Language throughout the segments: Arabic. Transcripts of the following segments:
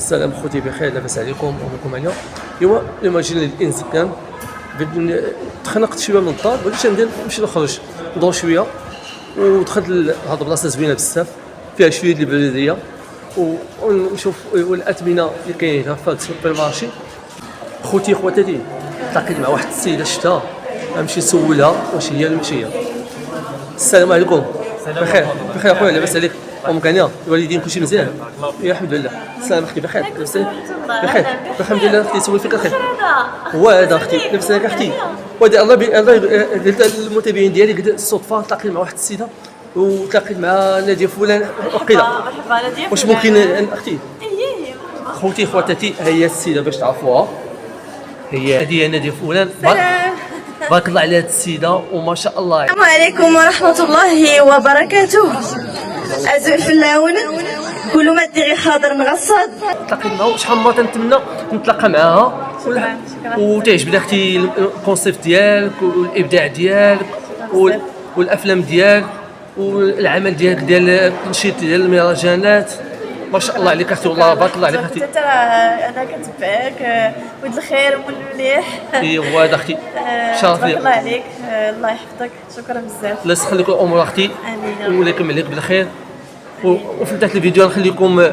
السلام خوتي، بخير؟ لاباس عليكم؟ اموركم هانيه؟ ايوا اليوم جينا للانسكان. تخنقت شويه من الدار، بغيت ندير نمشي نخرج ندور شويه، ودخلت لهاد البلاصه زوينه بزاف، فيها شويه ديال البلديه، ونشوف الاثمنه اللي كاينين هنا في هاد السوبر مارشي. خوتي خواتاتي، تلاقيت مع واحد السيده شفتها، غنمشي نسولها واش هي ولا ماشي هي. السلام عليكم. بخير؟ بخير اخويا، لاباس عليك؟ امك هانيه؟ الوالدين كلشي مزيان؟ يا الحمد لله. السلام اختي، بخير؟ لاباس عليك؟ بخير الحمد لله اختي. سولي فيك الخير. هو هذا اختي، لاباس عليك اختي؟ ودي الله قلت المتابعين ديالي قلت الصدفه تلاقيت مع واحد السيده وتلاقيت مع ناديه فلان وقيله. مرحبا ناديه. واش ممكن اختي؟ ايه خوتي خواتاتي، ها هي السيده باش تعرفوها، هذه ناديه فلان. بارك الله على هاد السيده وما شاء الله. السلام عليكم ورحمة الله وبركاته. أزوء في اللون كل ما ديري خاضر نغصد. تلاقيت معها شحال من مره تنتمنى نتلاقى معاها وتعجبني اختي الكونسيبت ديالك والابداع ديالك والافلام ديالك والعمل ديالك ديال التنشيط ديال المهرجانات. ما شاء الله عليك اختي، والله بارك الله عليك اختي. ترى انا كنتبعك ولد الخير ومن المليح. ايوا هذا اختي، شرف تبارك الله ليا. عليك، الله يحفظك، شكرا بزاف. الله يسخر لك الامور اختي امين. ويكمل عليك بالخير. وفي بدايه الفيديو نخليكم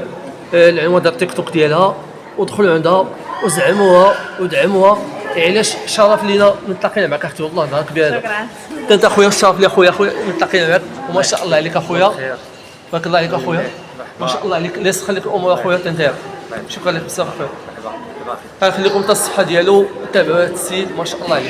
العنوان ديال التيك توك ديالها، ودخلوا عندها وزعموها ودعموها. علاش شرف لينا نتلاقينا معك اختي، والله نهار كبير. شكرا. انت اخويا، الشرف لي اخويا نتلاقينا معك، وما شاء الله عليك اخويا. بارك الله عليك اخويا، ما شاء الله عليك. الله يسخر لك الامور اخويا. انت شكرا لك بزاف اخويا. غنخليكم حتى الصحه ديالو، تابعوا هذا السيد ما شاء الله عليه.